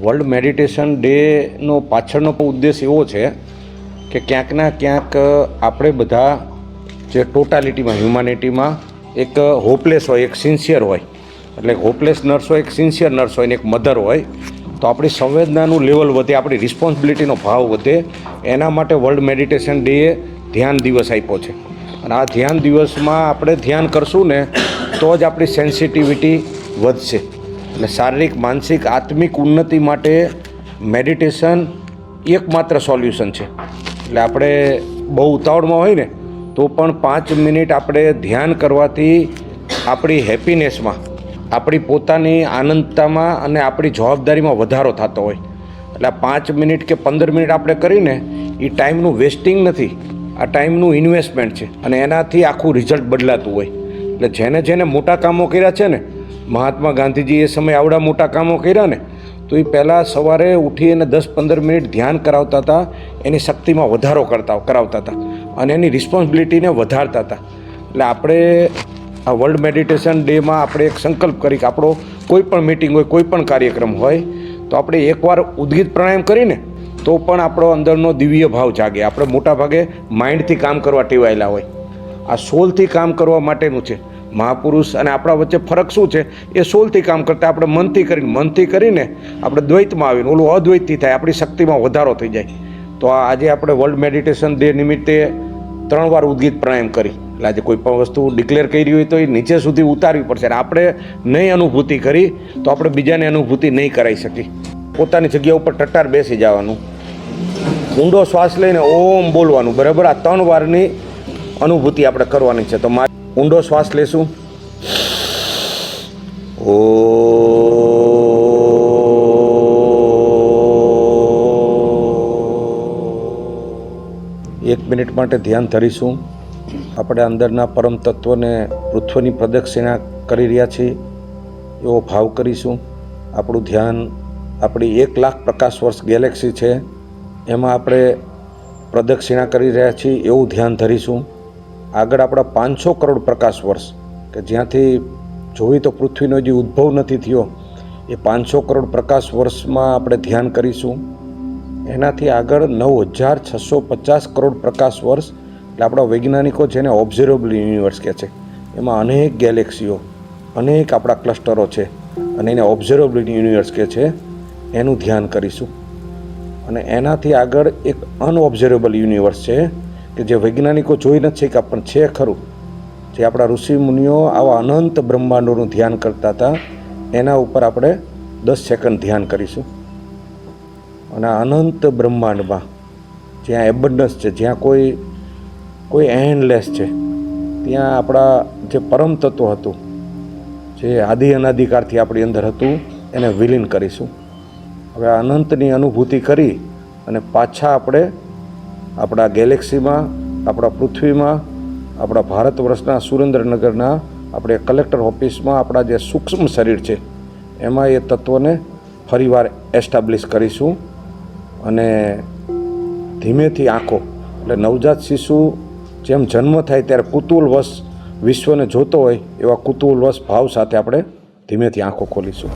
World meditation ડેનો પાછળનો ઉદ્દેશ એવો છે કે ક્યાંકના ક્યાંક આપણે બધા જે ટોટાલિટીમાં હ્યુમાનિટીમાં એક હોપલેસ હોય, એક સિન્સિયર હોય, એટલે હોપલેસ નર્સ હોય, એક સિન્સિયર નર્સ હોય ને એક મધર હોય, તો આપણી સંવેદનાનું લેવલ વધે, આપણી રિસ્પોન્સિબિલિટીનો ભાવ વધે. એના માટે વર્લ્ડ મેડિટેશન ડેએ ધ્યાન દિવસ આપ્યો છે. અને આ ધ્યાન દિવસમાં આપણે ધ્યાન કરશું ને તો જ આપણી સેન્સિટિવિટી વધશે. એટલે શારીરિક, માનસિક, આત્મિક ઉન્નતિ માટે મેડિટેશન એકમાત્ર સોલ્યુશન છે. એટલે આપણે બહુ ઉતાવળમાં હોય ને તો પણ 5 મિનિટ આપણે ધ્યાન કરવાથી આપણી હેપીનેસમાં, આપણી પોતાની આનંદતામાં અને આપણી જવાબદારીમાં વધારો થતો હોય. એટલે 5 મિનિટ કે 15 મિનિટ આપણે કરીને એ ટાઈમનું વેસ્ટિંગ નથી, આ ટાઈમનું ઇન્વેસ્ટમેન્ટ છે અને એનાથી આખું રિઝલ્ટ બદલાતું હોય. એટલે જેને જેને મોટા કામો કર્યા છે ને, મહાત્મા ગાંધીજી એ સમયે આવડા મોટા કામો કર્યા ને, તો એ પહેલાં સવારે ઉઠી અને 10-15 મિનિટ ધ્યાન કરાવતા હતા, એની શક્તિમાં વધારો કરાવતા હતા અને એની રિસ્પોન્સિબિલિટીને વધારતા હતા. એટલે આપણે આ વર્લ્ડ મેડિટેશન ડેમાં આપણે એક સંકલ્પ કરી કે આપણો કોઈ પણ મિટિંગ હોય, કોઈ પણ કાર્યક્રમ હોય, તો આપણે એકવાર ઉદ્ગીત પ્રાણાયામ કરીને તો પણ આપણો અંદરનો દિવ્ય ભાવ જાગે. આપણે મોટાભાગે માઇન્ડથી કામ કરવા ટેવાયેલા હોય, આ સોલથી કામ કરવા માટેનું છે. મહાપુરુષ અને આપણા વચ્ચે ફરક શું છે? એ સોલથી કામ કરતાં આપણે મનથી કરીને આપણે દ્વૈતમાં આવીને ઓલું અદ્વૈતથી થાય, આપણી શક્તિમાં વધારો થઈ જાય. તો આજે આપણે વર્લ્ડ મેડિટેશન ડે નિમિત્તે 3 વાર ઉદ્ગીત પ્રાણાયામ કરી. એટલે આજે કોઈ પણ વસ્તુ ડિક્લેર કરી હોય તો એ નીચે સુધી ઉતારવી પડશે. અને આપણે નહીં અનુભૂતિ કરી તો આપણે બીજાને અનુભૂતિ નહીં કરાવી શકીએ. પોતાની જગ્યા ઉપર ટટ્ટાર બેસી જવાનું, ઊંડો શ્વાસ લઈને ઓમ બોલવાનું, બરાબર? આ 3 વારની અનુભૂતિ આપણે કરવાની છે. તો ઊંડો શ્વાસ લેશું. ઓ 1 મિનિટ માટે ધ્યાન ધરીશું. આપણે અંદરના પરમ તત્વને પૃથ્વીની પ્રદક્ષિણા કરી રહ્યા છીએ એવો ભાવ કરીશું. આપણું ધ્યાન આપણી 1 લાખ પ્રકાશ વર્ષ ગેલેક્સી છે, એમાં આપણે પ્રદક્ષિણા કરી રહ્યા છીએ એવું ધ્યાન ધરીશું. આગળ આપણા 500 કરોડ પ્રકાશ વર્ષ કે જ્યાંથી જોઈ તો પૃથ્વીનો જે ઉદ્ભવ નથી થયો, એ 500 કરોડ પ્રકાશ વર્ષમાં આપણે ધ્યાન કરીશું. એનાથી આગળ 9650 કરોડ પ્રકાશ વર્ષ, એટલે આપણા વૈજ્ઞાનિકો જેને ઓબ્ઝર્વેબલ યુનિવર્સ કહે છે, એમાં અનેક ગેલેક્સીઓ, અનેક આપણા ક્લસ્ટરો છે અને એને ઓબ્ઝર્વેબલ યુનિવર્સ કહે છે, એનું ધ્યાન કરીશું. અને એનાથી આગળ એક અનઓબ્ઝર્વેબલ યુનિવર્સ છે કે જે વૈજ્ઞાનિકો જોઈ નથી શક્યા પણ છે ખરું, જે આપણા ઋષિ મુનિઓ આવા અનંત બ્રહ્માંડોનું ધ્યાન કરતા હતા, એના ઉપર આપણે 10 સેકન્ડ ધ્યાન કરીશું. અને અનંત બ્રહ્માંડમાં જ્યાં એબન્ડન્સ છે, જ્યાં કોઈ એન્ડલેસ છે, ત્યાં આપણા જે પરમ તત્વ હતું, જે આદિ અનાદિકાળથી આપણી અંદર હતું, એને વિલીન કરીશું. હવે અનંતની અનુભૂતિ કરી અને પાછા આપણે આપણા ગેલેક્સીમાં, આપણા પૃથ્વીમાં, આપણા ભારત વર્ષના સુરેન્દ્રનગરના આપણે કલેક્ટર ઓફિસમાં આપણા જે સૂક્ષ્મ શરીર છે એમાં એ તત્વને ફરીવાર એસ્ટાબ્લિશ કરીશું. અને ધીમેથી આંખો, એટલે નવજાત શિશુ જેમ જન્મ થાય ત્યારે કુતૂહલવશ વિશ્વને જોતો હોય એવા કુતૂહલવશ ભાવ સાથે આપણે ધીમેથી આંખો ખોલીશું.